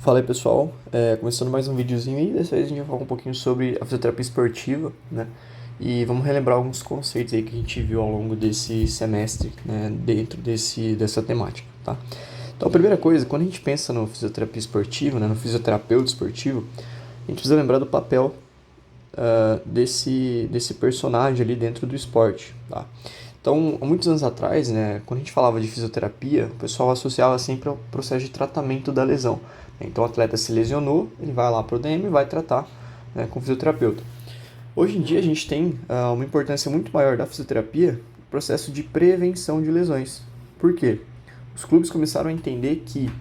Fala aí pessoal, começando mais um videozinho aí, dessa vez a gente vai falar um pouquinho sobre a fisioterapia esportiva, né? E vamos relembrar alguns conceitos aí que a gente viu ao longo desse semestre, né, dentro dessa temática, tá? Então a primeira coisa, quando a gente pensa no fisioterapia esportiva, né, no fisioterapeuta esportivo, a gente precisa lembrar do papel desse personagem ali dentro do esporte, tá? Então, há muitos anos atrás, né, quando a gente falava de fisioterapia, o pessoal associava sempre ao processo de tratamento da lesão. Então, o atleta se lesionou, ele vai lá para o DM e vai tratar, né, com o fisioterapeuta. Hoje em dia, a gente tem uma importância muito maior da fisioterapia no processo de prevenção de lesões. Por quê? Os clubes começaram a entender que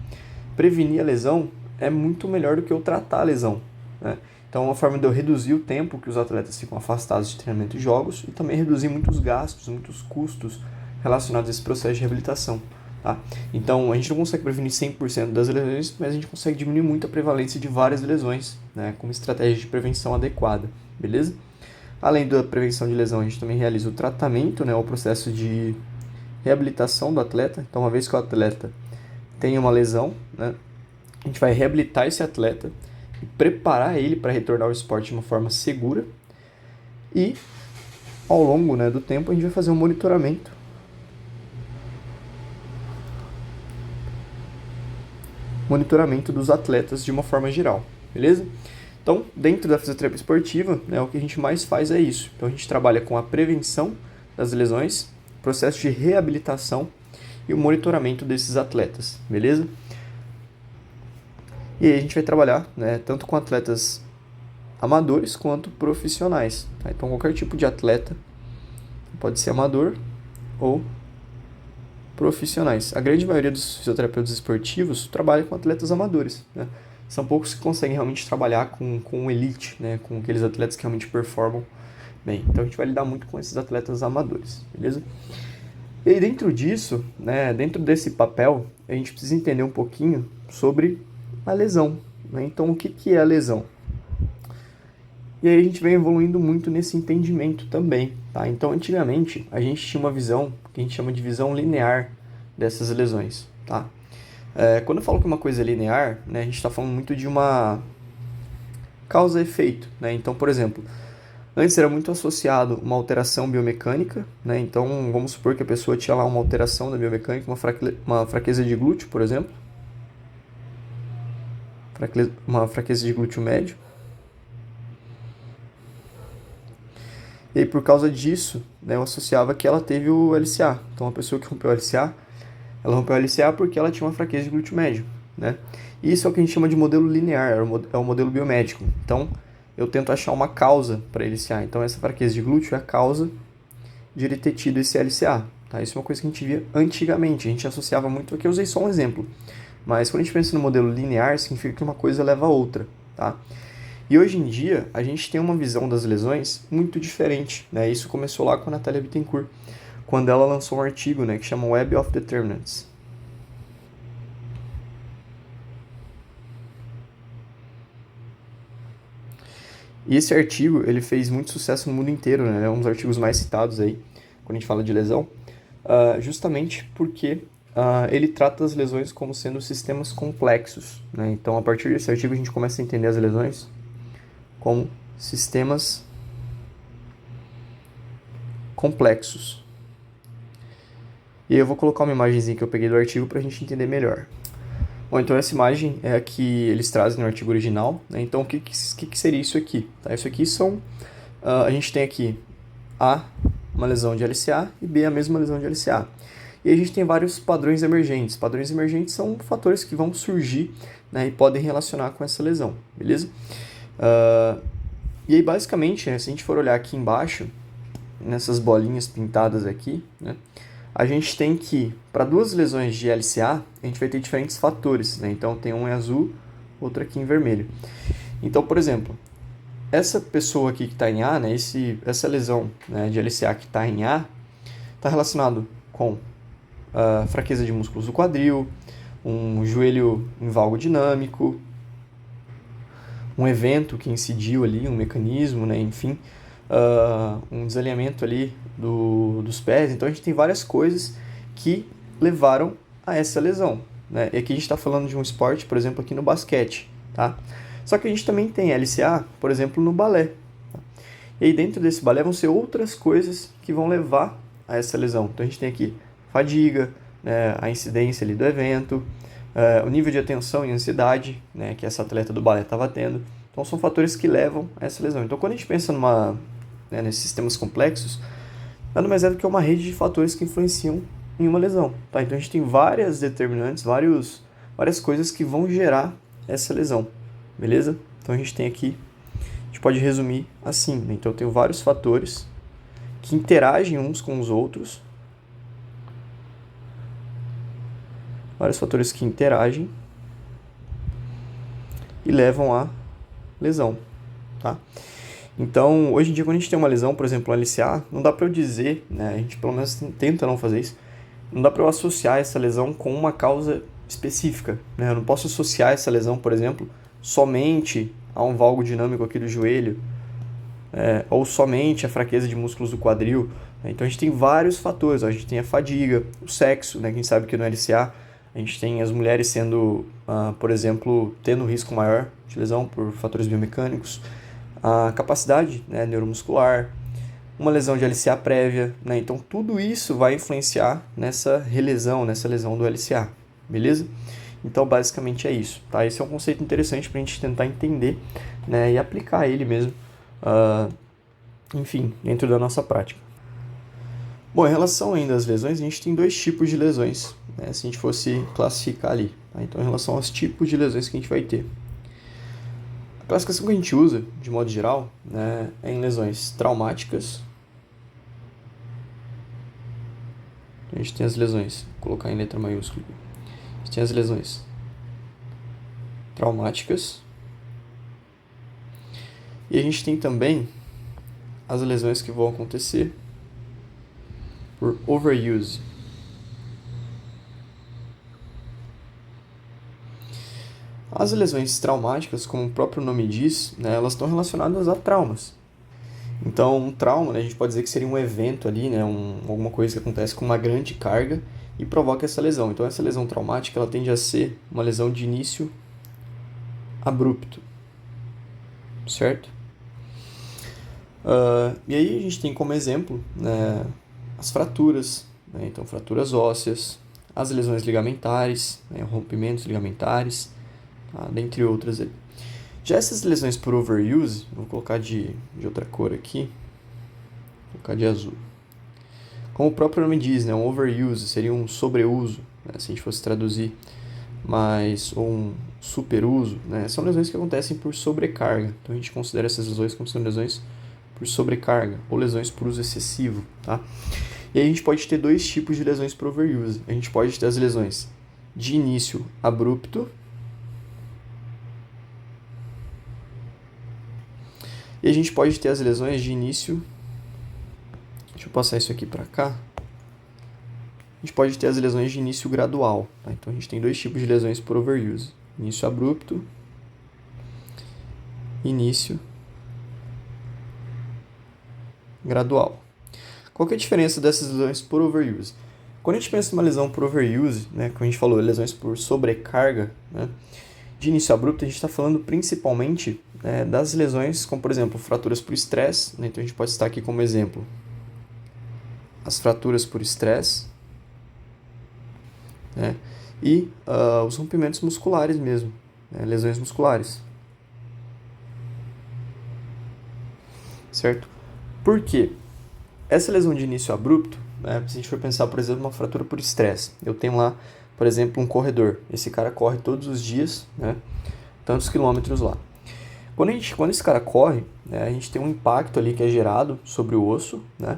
prevenir a lesão é muito melhor do que eu tratar a lesão, né? Então, é uma forma de eu reduzir o tempo que os atletas ficam afastados de treinamento e jogos e também reduzir muitos gastos, muitos custos relacionados a esse processo de reabilitação, tá? Então, a gente não consegue prevenir 100% das lesões, mas a gente consegue diminuir muito a prevalência de várias lesões, né, com uma estratégia de prevenção adequada, beleza? Além da prevenção de lesão, a gente também realiza o tratamento, né, o processo de reabilitação do atleta. Então, uma vez que o atleta tem uma lesão, né, a gente vai reabilitar esse atleta e preparar ele para retornar ao esporte de uma forma segura. E ao longo, né, do tempo a gente vai fazer um monitoramento dos atletas de uma forma geral, beleza? Então, dentro da fisioterapia esportiva, né, o que a gente mais faz é isso. Então, a gente trabalha com a prevenção das lesões, processo de reabilitação e o monitoramento desses atletas, beleza? E aí a gente vai trabalhar, né, tanto com atletas amadores quanto profissionais, tá? Então, qualquer tipo de atleta pode ser amador ou profissionais. A grande maioria dos fisioterapeutas esportivos trabalha com atletas amadores, né? São poucos que conseguem realmente trabalhar com elite, né? Com aqueles atletas que realmente performam bem. Então a gente vai lidar muito com esses atletas amadores, beleza? E aí dentro disso, né, dentro desse papel, a gente precisa entender um pouquinho sobre a lesão, né? Então o que é a lesão? E aí a gente vem evoluindo muito nesse entendimento também, tá? Então, antigamente, a gente tinha uma visão que a gente chama de visão linear dessas lesões, tá? Quando eu falo que uma coisa é linear, né, a gente está falando muito de uma causa-efeito, né? Então, por exemplo, antes era muito associado uma alteração biomecânica, né? Então, vamos supor que a pessoa tinha lá uma alteração da biomecânica, uma fraqueza de glúteo, por exemplo, uma fraqueza de glúteo médio. E aí, por causa disso, né, eu associava que ela teve o LCA. Então, a pessoa que rompeu o LCA, ela rompeu o LCA porque ela tinha uma fraqueza de glúteo médio, né? E isso é o que a gente chama de modelo linear, é o modelo biomédico. Então, eu tento achar uma causa para LCA. Então, essa fraqueza de glúteo é a causa de ele ter tido esse LCA, tá? Isso é uma coisa que a gente via antigamente. A gente associava muito, aqui eu usei só um exemplo. Mas quando a gente pensa no modelo linear, significa que uma coisa leva a outra, tá? E hoje em dia, a gente tem uma visão das lesões muito diferente, né? Isso começou lá com a Natália Bittencourt, quando ela lançou um artigo, né, que chama Web of Determinants. E esse artigo, ele fez muito sucesso no mundo inteiro, né? É um dos artigos mais citados aí, quando a gente fala de lesão, justamente porque ele trata as lesões como sendo sistemas complexos, né? Então, a partir desse artigo, a gente começa a entender as lesões como sistemas complexos. E aí eu vou colocar uma imagenzinha que eu peguei do artigo para a gente entender melhor. Bom, então essa imagem é a que eles trazem no artigo original, né? Então o que seria isso aqui? Tá? Isso aqui são... a gente tem aqui A, uma lesão de LCA, e B, a mesma lesão de LCA. E a gente tem vários padrões emergentes. Padrões emergentes são fatores que vão surgir, né, e podem relacionar com essa lesão, beleza? E aí, basicamente, né, se a gente for olhar aqui embaixo, nessas bolinhas pintadas aqui, né, a gente tem que, para duas lesões de LCA, a gente vai ter diferentes fatores, né? Então, tem um em azul, outro aqui em vermelho. Então, por exemplo, essa pessoa aqui que está em A, né, essa lesão, né, de LCA que está em A, está relacionado com fraqueza de músculos do quadril, um joelho em valgo dinâmico, um evento que incidiu ali, um mecanismo, né, enfim, um desalinhamento ali dos pés. Então a gente tem várias coisas que levaram a essa lesão, né? E aqui a gente está falando de um esporte, por exemplo, aqui no basquete, tá? Só que a gente também tem LCA, por exemplo, no balé. Tá? E aí dentro desse balé vão ser outras coisas que vão levar a essa lesão. Então a gente tem aqui fadiga, né, a incidência ali do evento, o nível de atenção e ansiedade, né, que essa atleta do balé estava tendo. Então são fatores que levam a essa lesão. Então quando a gente pensa nesses sistemas complexos, nada mais é do que uma rede de fatores que influenciam em uma lesão. Tá? Então a gente tem várias determinantes, várias coisas que vão gerar essa lesão, beleza? Então a gente tem aqui, a gente pode resumir assim, né? Então eu tenho vários fatores que interagem uns com os outros, vários fatores que interagem e levam à lesão, tá? Então, hoje em dia, quando a gente tem uma lesão, por exemplo, um LCA, não dá para eu dizer, né, a gente pelo menos tenta não fazer isso, não dá para eu associar essa lesão com uma causa específica, né? Eu não posso associar essa lesão, por exemplo, somente a um valgo dinâmico aqui do joelho, ou somente a fraqueza de músculos do quadril, né? Então, a gente tem vários fatores, a gente tem a fadiga, o sexo, né? Quem sabe que no LCA a gente tem as mulheres sendo, por exemplo, tendo risco maior de lesão por fatores biomecânicos, a capacidade, né, neuromuscular, uma lesão de LCA prévia, né? Então tudo isso vai influenciar nessa relesão, nessa lesão do LCA, beleza? Então basicamente é isso, tá? Esse é um conceito interessante para a gente tentar entender, né, e aplicar ele mesmo, enfim, dentro da nossa prática. Bom, em relação ainda às lesões, a gente tem dois tipos de lesões, né, se a gente fosse classificar ali, tá? Então em relação aos tipos de lesões que a gente vai ter. A classificação que a gente usa, de modo geral, né, é em lesões traumáticas. A gente tem as lesões, vou colocar em letra maiúscula. A gente tem as lesões traumáticas. E a gente tem também as lesões que vão acontecer por overuse. As lesões traumáticas, como o próprio nome diz, né, elas estão relacionadas a traumas. Então, um trauma, né, a gente pode dizer que seria um evento ali, né, alguma coisa que acontece com uma grande carga e provoca essa lesão. Então, essa lesão traumática ela tende a ser uma lesão de início abrupto, certo? E aí a gente tem como exemplo, né, as fraturas, né, então fraturas ósseas, as lesões ligamentares, né, rompimentos ligamentares, tá, dentre outras ali. Já essas lesões por overuse, vou colocar de outra cor aqui, vou colocar de azul. Como o próprio nome diz, né, um overuse seria um sobreuso, né, se a gente fosse traduzir, ou um superuso, né, são lesões que acontecem por sobrecarga. Então a gente considera essas lesões como sendo lesões por sobrecarga ou lesões por uso excessivo, tá? E aí a gente pode ter dois tipos de lesões por overuse. A gente pode ter as lesões de início abrupto e a gente pode ter as lesões de início... Deixa eu passar isso aqui para cá. A gente pode ter as lesões de início gradual, tá? Então a gente tem dois tipos de lesões por overuse. Início abrupto, início gradual. Qual que é a diferença dessas lesões por overuse? Quando a gente pensa numa lesão por overuse, né, como a gente falou, lesões por sobrecarga, né, de início abrupto, a gente está falando principalmente, né, das lesões, como por exemplo, fraturas por estresse, né, então a gente pode citar aqui como exemplo as fraturas por estresse, né, e os rompimentos musculares mesmo, né, lesões musculares. Certo? Por quê? Essa lesão de início abrupto, né, se a gente for pensar, por exemplo, uma fratura por estresse, eu tenho lá, por exemplo, um corredor. Esse cara corre todos os dias, né, tantos quilômetros lá. Quando esse cara corre, né, a gente tem um impacto ali que é gerado sobre o osso, né,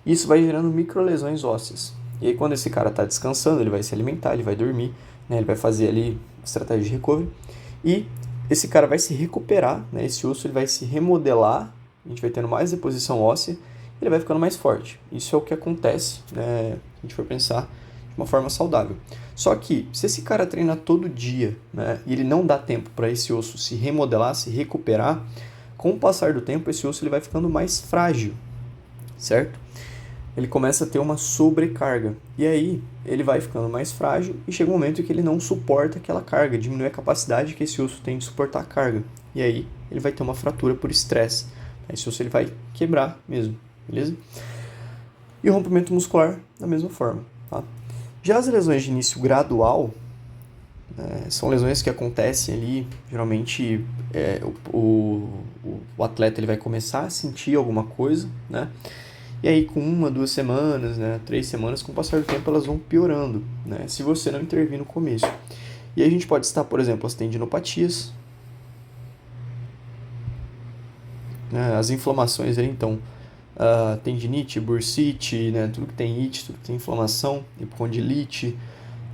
e isso vai gerando microlesões ósseas. E aí quando esse cara está descansando, ele vai se alimentar, ele vai dormir, né, ele vai fazer ali estratégia de recovery, e esse cara vai se recuperar, né, esse osso ele vai se remodelar, a gente vai tendo mais deposição óssea, ele vai ficando mais forte. Isso é o que acontece, né, se a gente for pensar de uma forma saudável. Só que, se esse cara treina todo dia, né, e ele não dá tempo para esse osso se remodelar, se recuperar, com o passar do tempo, esse osso ele vai ficando mais frágil, certo? ele começa a ter uma sobrecarga. E aí ele vai ficando mais frágil e chega um momento em que ele não suporta aquela carga, diminui a capacidade que esse osso tem de suportar a carga. E aí ele vai ter uma fratura por estresse. Esse osso ele vai quebrar mesmo, beleza? E o rompimento muscular da mesma forma, tá? Já as lesões de início gradual, são lesões que acontecem ali, geralmente o atleta ele vai começar a sentir alguma coisa, né? E aí com 1, 2 semanas, né, 3 semanas, com o passar do tempo elas vão piorando, né? Se você não intervir no começo. E aí a gente pode citar, por exemplo, as tendinopatias, né, as inflamações ali, então, tendinite, bursite, né, tudo que tem it, tudo que tem inflamação, epicondilite,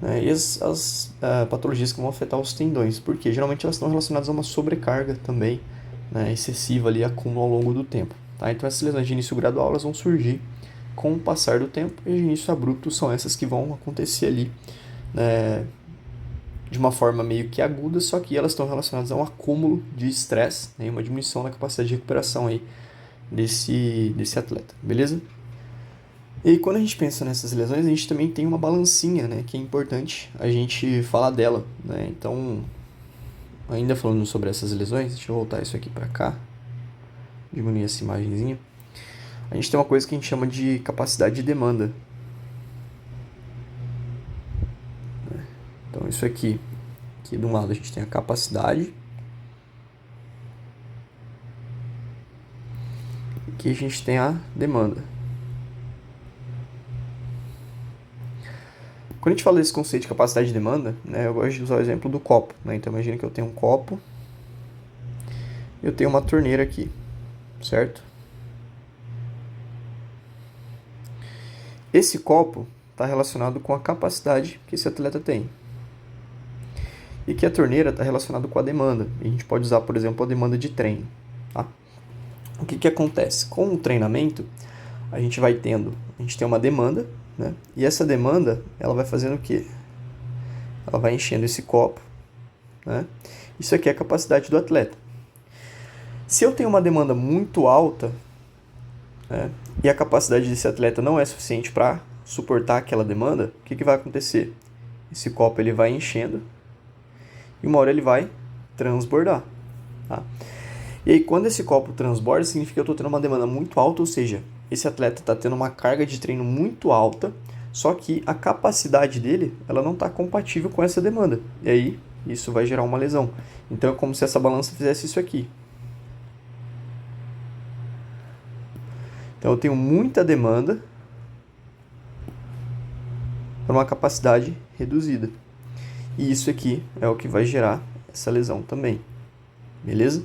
né, e as patologias que vão afetar os tendões, porque geralmente elas estão relacionadas a uma sobrecarga também, né, excessiva ali, acúmulo ao longo do tempo. Tá? Então essas lesões de início gradual elas vão surgir com o passar do tempo, e de início abrupto são essas que vão acontecer ali, né, de uma forma meio que aguda, só que elas estão relacionadas a um acúmulo de estresse, né, e uma diminuição da capacidade de recuperação aí desse atleta, beleza? E aí, quando a gente pensa nessas lesões, a gente também tem uma balancinha, né, que é importante a gente falar dela, né? Então, ainda falando sobre essas lesões, deixa eu voltar isso aqui para cá, diminuir essa imagenzinha. A gente tem uma coisa que a gente chama de capacidade de demanda. Então, isso aqui de um lado a gente tem a capacidade, e aqui a gente tem a demanda. Quando a gente fala desse conceito de capacidade de demanda, né, eu gosto de usar o exemplo do copo, né? Então imagina que eu tenho um copo, eu tenho uma torneira aqui, certo? Esse copo está relacionado com a capacidade que esse atleta tem. E que a torneira está relacionada com a demanda. E a gente pode usar, por exemplo, a demanda de treino. Tá? O que acontece? Com o treinamento, a gente tem uma demanda, né? E essa demanda, ela vai fazendo o quê? Ela vai enchendo esse copo, né? Isso aqui é a capacidade do atleta. Se eu tenho uma demanda muito alta, né, e a capacidade desse atleta não é suficiente para suportar aquela demanda, o que vai acontecer? Esse copo ele vai enchendo e uma hora ele vai transbordar. Tá? E aí, quando esse copo transborda, significa que eu estou tendo uma demanda muito alta, ou seja, esse atleta está tendo uma carga de treino muito alta, só que a capacidade dele ela não está compatível com essa demanda. E aí, isso vai gerar uma lesão. Então, é como se essa balança fizesse isso aqui. Então, eu tenho muita demanda para uma capacidade reduzida. E isso aqui é o que vai gerar essa lesão também. Beleza?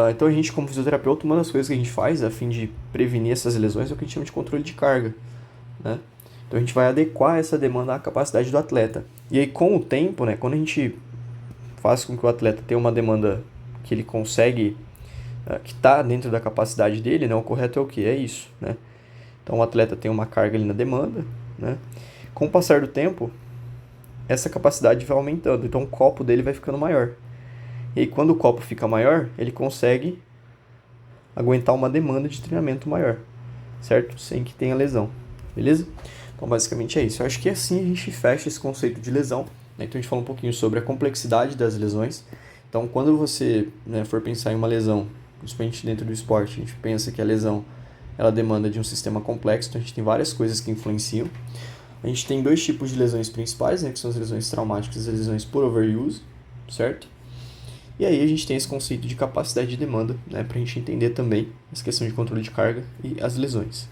Então a gente, como fisioterapeuta, uma das coisas que a gente faz a fim de prevenir essas lesões é o que a gente chama de controle de carga, né? Então a gente vai adequar essa demanda à capacidade do atleta. E aí com o tempo, né, quando a gente faz com que o atleta tenha uma demanda que ele consegue, que está dentro da capacidade dele, né, o correto é o que? É isso, né? Então o atleta tem uma carga ali na demanda, né? Com o passar do tempo, essa capacidade vai aumentando, então o copo dele vai ficando maior. E aí, quando o copo fica maior, ele consegue aguentar uma demanda de treinamento maior, certo? Sem que tenha lesão, beleza? Então, basicamente é isso. Eu acho que assim a gente fecha esse conceito de lesão, né? Então, a gente falou um pouquinho sobre a complexidade das lesões. Então, quando você, né, for pensar em uma lesão, principalmente dentro do esporte, a gente pensa que a lesão ela demanda de um sistema complexo, então a gente tem várias coisas que influenciam. A gente tem dois tipos de lesões principais, né, que são as lesões traumáticas e as lesões por overuse, certo? E aí a gente tem esse conceito de capacidade de demanda, né, para a gente entender também essa questão de controle de carga e as lesões.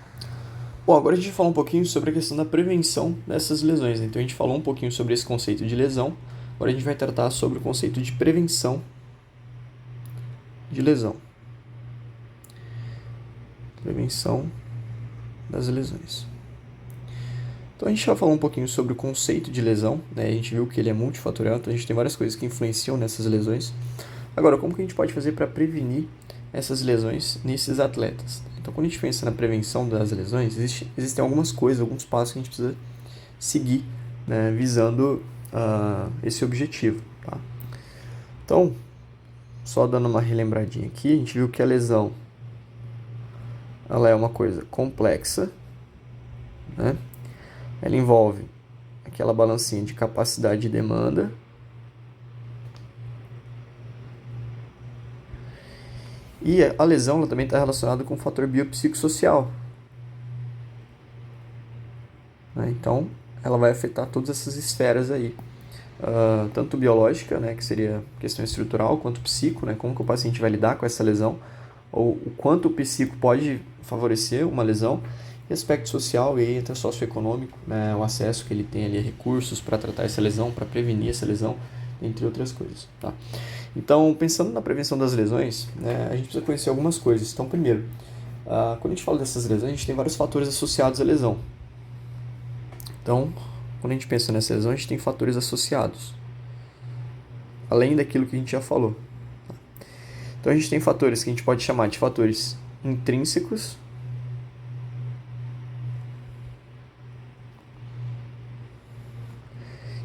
Bom, agora a gente vai falar um pouquinho sobre a questão da prevenção dessas lesões. Então a gente falou um pouquinho sobre esse conceito de lesão, agora a gente vai tratar sobre o conceito de prevenção de lesão. Prevenção das lesões. Então a gente já falou um pouquinho sobre o conceito de lesão, né? A gente viu que ele é multifatorial, então a gente tem várias coisas que influenciam nessas lesões. Agora, como que a gente pode fazer para prevenir essas lesões nesses atletas? Então, quando a gente pensa na prevenção das lesões, existem algumas coisas, alguns passos que a gente precisa seguir, né, visando esse objetivo. Tá? Então, só dando uma relembradinha aqui, a gente viu que a lesão ela é uma coisa complexa, né? Ela envolve aquela balancinha de capacidade e demanda, e a lesão ela também está relacionada com o fator biopsicossocial, né? Então, ela vai afetar todas essas esferas aí, tanto biológica, né, que seria questão estrutural, quanto psico, né, como que o paciente vai lidar com essa lesão, ou o quanto o psico pode favorecer uma lesão, e aspecto social e entra socioeconômico, né, o acesso que ele tem ali a recursos para tratar essa lesão, para prevenir essa lesão, entre outras coisas. Tá? Então, pensando na prevenção das lesões, né, a gente precisa conhecer algumas coisas. Então, primeiro, quando a gente fala dessas lesões, a gente tem vários fatores associados à lesão. Então, quando a gente pensa nessa lesão, a gente tem fatores associados, além daquilo que a gente já falou. Então, a gente tem fatores que a gente pode chamar de fatores intrínsecos,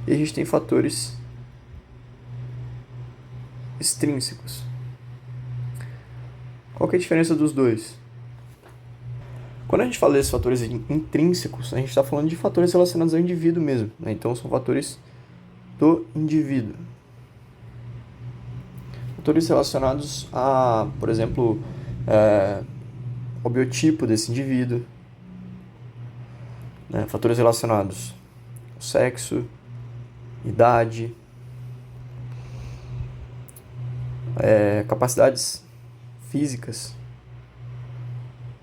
e a gente tem fatores extrínsecos. Qual que é a diferença dos dois? Quando a gente fala desses fatores intrínsecos, a gente está falando de fatores relacionados ao indivíduo mesmo, né? Então, são fatores do indivíduo. Fatores relacionados a, por exemplo, ao biotipo desse indivíduo, né? Fatores relacionados ao sexo, idade, capacidades físicas,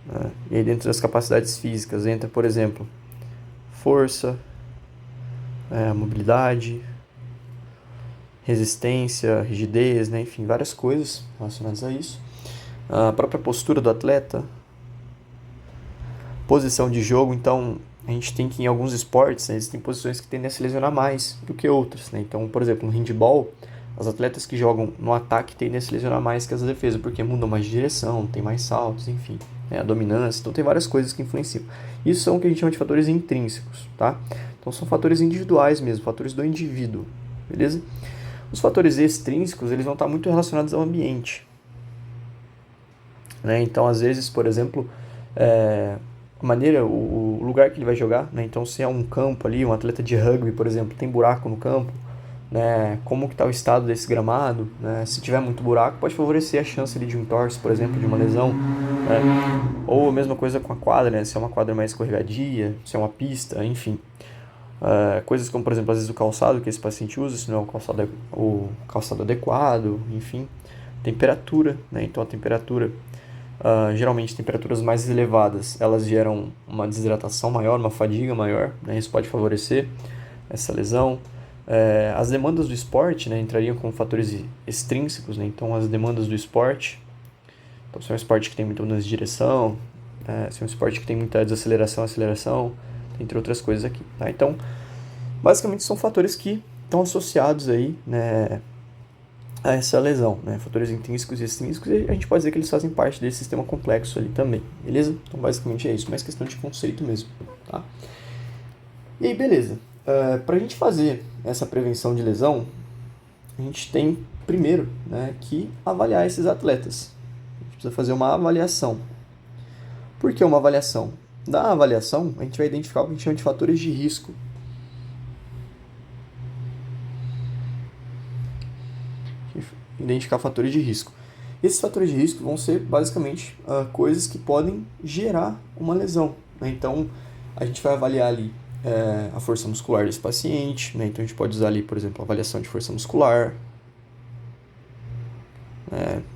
né? E aí dentro das capacidades físicas entra, por exemplo, força, mobilidade, resistência, rigidez, né? Enfim, várias coisas relacionadas a isso. A própria postura do atleta, posição de jogo. Então, a gente tem que, em alguns esportes, né, existem posições que tendem a se lesionar mais do que outras, né? Então, por exemplo, no handball, os atletas que jogam no ataque tendem a se lesionar mais que as defesas, porque mudam mais de direção, tem mais saltos, enfim, né? A dominância. Então, tem várias coisas que influenciam. Isso são o que a gente chama de fatores intrínsecos, tá? Então, são fatores individuais mesmo, fatores do indivíduo, beleza? Os fatores extrínsecos, eles vão estar muito relacionados ao ambiente, né? Então, às vezes, por exemplo, a maneira, o lugar que ele vai jogar, né? Então, se é um campo ali, um atleta de rugby, por exemplo, tem buraco no campo, né? Como que está o estado desse gramado, né? Se tiver muito buraco, pode favorecer a chance ali de um entorse, por exemplo, de uma lesão, né? Ou a mesma coisa com a quadra, né? Se é uma quadra mais escorregadia, se é uma pista, enfim. Coisas como, por exemplo, às vezes o calçado que esse paciente usa, se não é o calçado adequado, enfim. Temperatura, né? Então, a temperatura, geralmente temperaturas mais elevadas, elas geram uma desidratação maior, uma fadiga maior, né? Isso pode favorecer essa lesão. As demandas do esporte, né, entrariam como fatores extrínsecos, né? Então, as demandas do esporte, então, se é um esporte que tem muita mudança de direção, se é um esporte que tem muita desaceleração, aceleração, entre outras coisas aqui, tá? Então, basicamente são fatores que estão associados aí, né, a essa lesão, né? Fatores intrínsecos e extrínsecos, e a gente pode dizer que eles fazem parte desse sistema complexo ali também, beleza? Então, basicamente é isso, mais questão de conceito mesmo, tá? E aí, beleza. Para a gente fazer essa prevenção de lesão, a gente tem, primeiro, né, que avaliar esses atletas. A gente precisa fazer uma avaliação. Por que uma avaliação? Da avaliação, a gente vai identificar o que a gente chama de fatores de risco. Identificar fatores de risco. Esses fatores de risco vão ser, basicamente, coisas que podem gerar uma lesão, né? Então, a gente vai avaliar ali a força muscular desse paciente, né? Então, a gente pode usar ali, por exemplo, a avaliação de força muscular,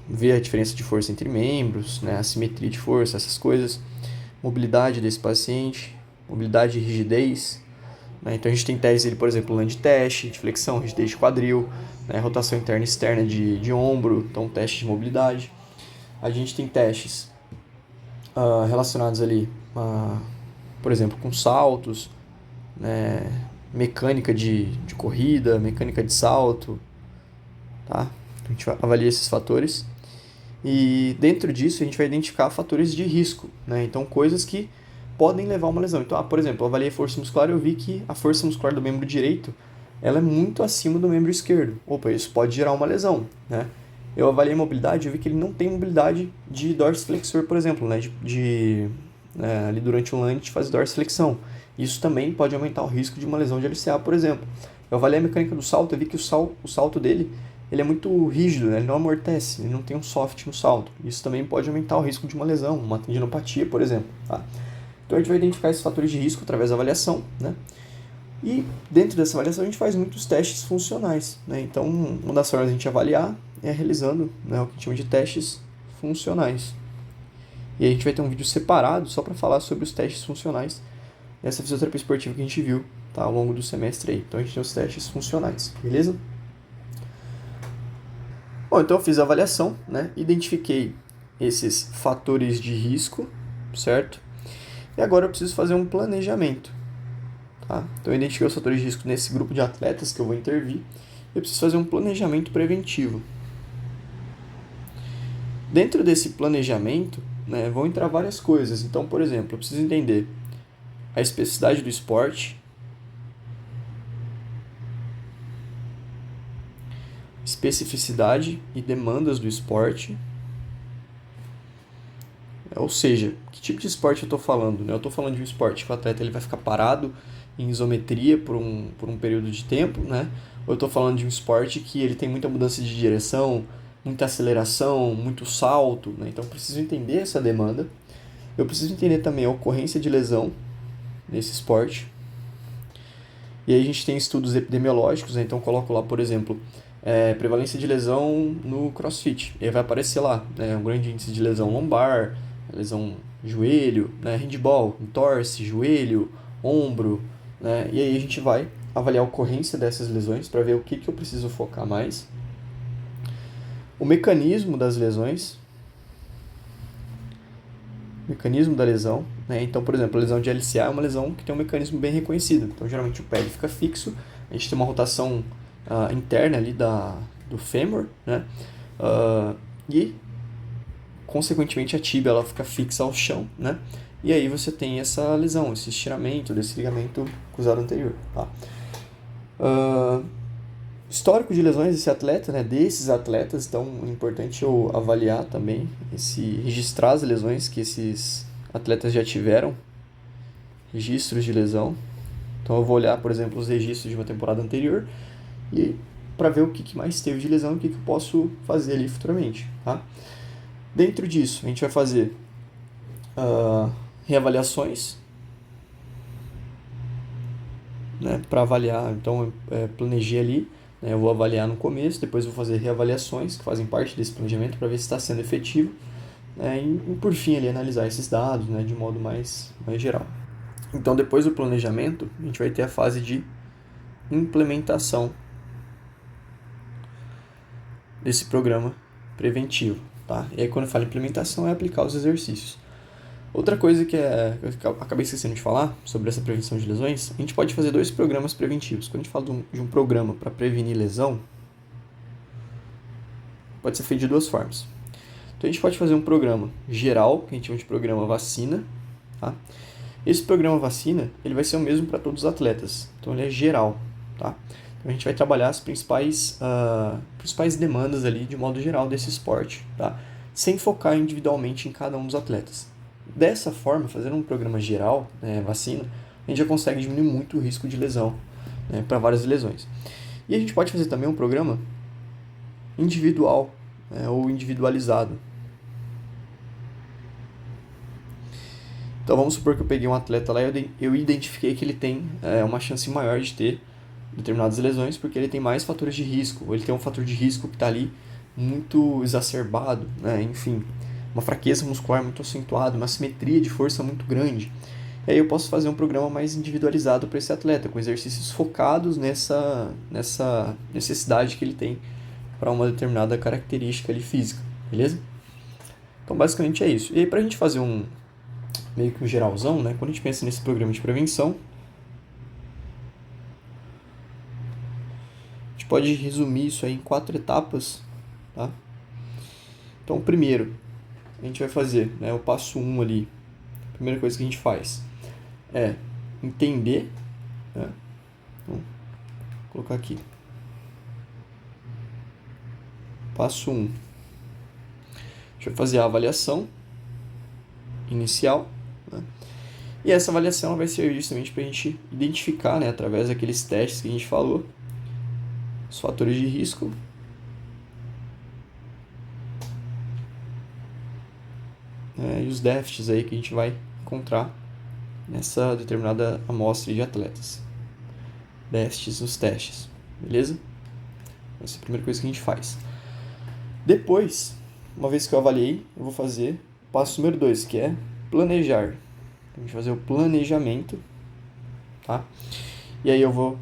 ver a diferença de força entre membros, né? Assimetria de força, essas coisas. Mobilidade desse paciente, mobilidade e rigidez, né? Então a gente tem testes, por exemplo, land test, de flexão, rigidez de quadril, né? Rotação interna e externa de ombro, então teste de mobilidade. A gente tem testes relacionados ali, por exemplo, com saltos, né? Mecânica de corrida, mecânica de salto, tá? A gente avalia esses fatores. E dentro disso a gente vai identificar fatores de risco, né? Então coisas que podem levar a uma lesão. Então, por exemplo, eu avaliei força muscular e eu vi que a força muscular do membro direito ela é muito acima do membro esquerdo. Opa, isso pode gerar uma lesão, né? Eu avaliei mobilidade e eu vi que ele não tem mobilidade de dorsiflexor, por exemplo, né? Ali durante o lunge faz dorsiflexão. Isso também pode aumentar o risco de uma lesão de LCA, por exemplo. Eu avaliei a mecânica do salto, eu vi que o salto dele ele é muito rígido, né? Ele não amortece, ele não tem um soft no salto. Isso também pode aumentar o risco de uma lesão, uma tendinopatia, por exemplo. Tá? Então a gente vai identificar esses fatores de risco através da avaliação, né? E dentro dessa avaliação a gente faz muitos testes funcionais, né? Então uma das formas de a gente avaliar é realizando, né, o que a gente chama de testes funcionais. E aí a gente vai ter um vídeo separado só para falar sobre os testes funcionais dessa fisioterapia esportiva que a gente viu, tá, ao longo do semestre aí. Então a gente tem os testes funcionais, beleza? Bom, então eu fiz a avaliação, né? Identifiquei esses fatores de risco, certo? E agora eu preciso fazer um planejamento, tá? Então eu identifiquei os fatores de risco nesse grupo de atletas que eu vou intervir. Eu preciso fazer um planejamento preventivo. Dentro desse planejamento, né, vão entrar várias coisas. Então, por exemplo, eu preciso entender a especificidade do esporte, especificidade e demandas do esporte. Ou seja, que tipo de esporte eu estou falando? Né? Eu estou falando de um esporte que o atleta ele vai ficar parado em isometria por um período de tempo, né? Ou eu estou falando de um esporte que ele tem muita mudança de direção, muita aceleração, muito salto, né? Então eu preciso entender essa demanda. Eu preciso entender também a ocorrência de lesão nesse esporte. E aí a gente tem estudos epidemiológicos, né? Então eu coloco lá, por exemplo, prevalência de lesão no CrossFit. E aí vai aparecer lá, né, um grande índice de lesão lombar, lesão joelho, né, handball, entorse, joelho, ombro, né? E aí a gente vai avaliar a ocorrência dessas lesões para ver o que eu preciso focar mais. O mecanismo das lesões, mecanismo da lesão, né? Então, por exemplo, a lesão de LCA é uma lesão que tem um mecanismo bem reconhecido. Então, geralmente o pé fica fixo, a gente tem uma rotação interna ali do fêmur, né? E, consequentemente, a tíbia ela fica fixa ao chão, né? E aí você tem essa lesão, esse estiramento desse ligamento cruzado anterior, tá? Histórico de lesões desse atleta, né, desses atletas, então é importante eu avaliar também, registrar as lesões que esses atletas já tiveram, registros de lesão. Então eu vou olhar, por exemplo, os registros de uma temporada anterior e para ver o que mais teve de lesão e o que eu posso fazer ali futuramente, tá? Dentro disso, a gente vai fazer reavaliações, né, para avaliar. Então planejei ali, né, eu vou avaliar no começo, depois vou fazer reavaliações que fazem parte desse planejamento para ver se está sendo efetivo, né, e por fim ali analisar esses dados, né, de modo mais geral. Então depois do planejamento a gente vai ter a fase de implementação desse programa preventivo, tá? E aí quando eu falo implementação é aplicar os exercícios. Outra coisa que eu acabei esquecendo de falar sobre essa prevenção de lesões, a gente pode fazer 2 programas preventivos. Quando a gente fala de um programa para prevenir lesão, pode ser feito de 2 formas. Então a gente pode fazer um programa geral, que a gente chama de programa vacina, tá? Esse programa vacina, ele vai ser o mesmo para todos os atletas, então ele é geral, tá? Então a gente vai trabalhar as principais demandas ali de modo geral desse esporte, tá? Sem focar individualmente em cada um dos atletas. Dessa forma, fazendo um programa geral, né, vacina, a gente já consegue diminuir muito o risco de lesão, né, para várias lesões. E a gente pode fazer também um programa individual, né, ou individualizado. Então vamos supor que eu peguei um atleta lá e eu identifiquei que ele tem uma chance maior de ter determinadas lesões porque ele tem mais fatores de risco, ou ele tem um fator de risco que está ali muito exacerbado, né, enfim, uma fraqueza muscular muito acentuada, uma assimetria de força muito grande. E aí eu posso fazer um programa mais individualizado para esse atleta, com exercícios focados nessa necessidade que ele tem para uma determinada característica ali física, beleza? Então basicamente é isso. E aí para a gente fazer meio que um geralzão, né, quando a gente pensa nesse programa de prevenção, a gente pode resumir isso aí em 4 etapas, tá? Então o primeiro, a gente vai fazer, né, o passo 1 ali. A primeira coisa que a gente faz é entender, né? Então, vou colocar aqui. Passo 1. A gente vai fazer a avaliação inicial, né? E essa avaliação vai servir justamente para a gente identificar, né, através daqueles testes que a gente falou, os fatores de risco e os déficits aí que a gente vai encontrar nessa determinada amostra de atletas. Déficits nos testes, beleza? Essa é a primeira coisa que a gente faz. Depois, uma vez que eu avaliei, eu vou fazer o passo número 2, que é planejar. A gente vai fazer o planejamento, tá? E aí eu vou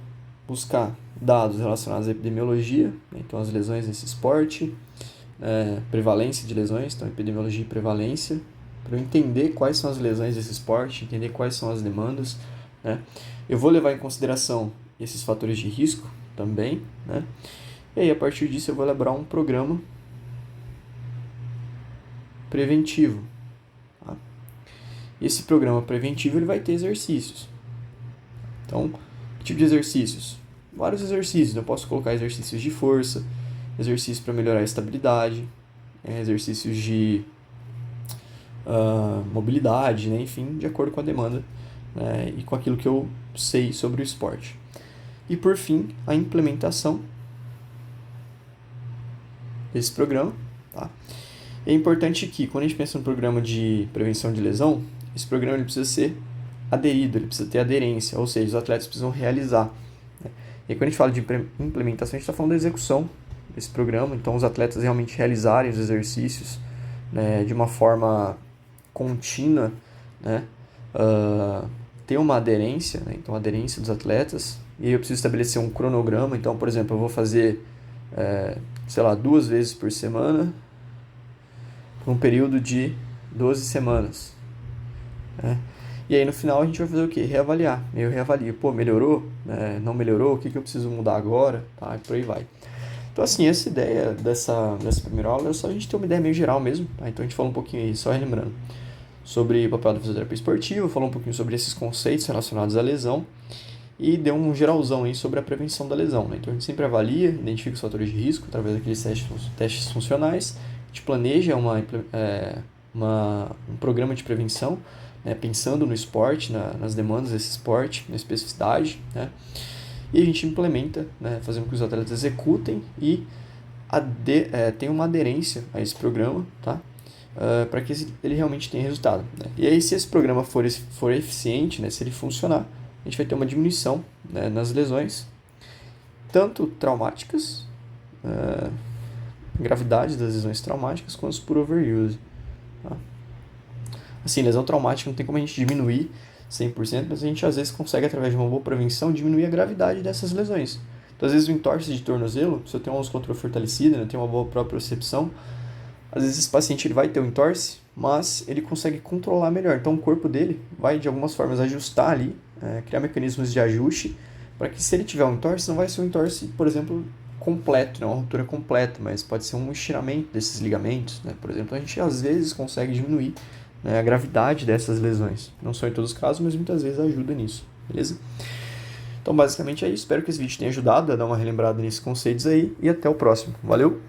buscar dados relacionados à epidemiologia, né? Então as lesões nesse esporte, prevalência de lesões, então epidemiologia e prevalência, para eu entender quais são as lesões desse esporte, entender quais são as demandas, né? Eu vou levar em consideração esses fatores de risco também, né? E aí a partir disso eu vou elaborar um programa preventivo. Tá? Esse programa preventivo ele vai ter exercícios. Então, que tipo de exercícios? Vários exercícios. Eu posso colocar exercícios de força, exercícios para melhorar a estabilidade, exercícios de mobilidade, né? Enfim, de acordo com a demanda, né? E com aquilo que eu sei sobre o esporte. E por fim, a implementação desse programa. Tá? É importante que, quando a gente pensa no programa de prevenção de lesão, esse programa ele precisa ser aderido, ele precisa ter aderência, ou seja, os atletas precisam realizar. Né? E aí, quando a gente fala de implementação, a gente está falando da execução desse programa, então os atletas realmente realizarem os exercícios, né, de uma forma contínua, né, ter uma aderência, né, então a aderência dos atletas, e aí eu preciso estabelecer um cronograma, então, por exemplo, eu vou fazer, 2 vezes por semana, por um período de 12 semanas. Né? E aí no final a gente vai fazer o quê? Reavaliar. Eu reavalio. Pô, melhorou? Não melhorou? O que eu preciso mudar agora? Tá? E por aí vai. Então assim, essa ideia dessa primeira aula é só a gente ter uma ideia meio geral mesmo. Tá? Então a gente falou um pouquinho aí, só relembrando, sobre o papel da fisioterapia esportiva, falou um pouquinho sobre esses conceitos relacionados à lesão e deu um geralzão aí sobre a prevenção da lesão. Né? Então a gente sempre avalia, identifica os fatores de risco através daqueles testes funcionais, a gente planeja um programa de prevenção, né? Pensando no esporte, nas demandas desse esporte, na especificidade, né? E a gente implementa, né? Fazendo com que os atletas executem e tenham uma aderência a esse programa, tá? Para que ele realmente tenha resultado. Né? E aí, se esse programa for eficiente, né? Se ele funcionar, a gente vai ter uma diminuição, né, nas lesões, tanto traumáticas, gravidade das lesões traumáticas, quanto por overuse. Tá? Assim, lesão traumática não tem como a gente diminuir 100%, mas a gente às vezes consegue, através de uma boa prevenção, diminuir a gravidade dessas lesões. Então, às vezes, o entorse de tornozelo, se eu tenho uma musculatura fortalecida, né, eu tenho uma boa propriocepção, às vezes esse paciente ele vai ter um entorse, mas ele consegue controlar melhor. Então, o corpo dele vai, de algumas formas, ajustar ali, criar mecanismos de ajuste, para que se ele tiver um entorse, não vai ser um entorse, por exemplo, completo, não uma ruptura completa, mas pode ser um estiramento desses ligamentos, né? Por exemplo, a gente às vezes consegue diminuir, né, a gravidade dessas lesões. Não só em todos os casos, mas muitas vezes ajuda nisso, beleza? Então, basicamente é isso. Espero que esse vídeo tenha ajudado a dar uma relembrada nesses conceitos aí e até o próximo. Valeu!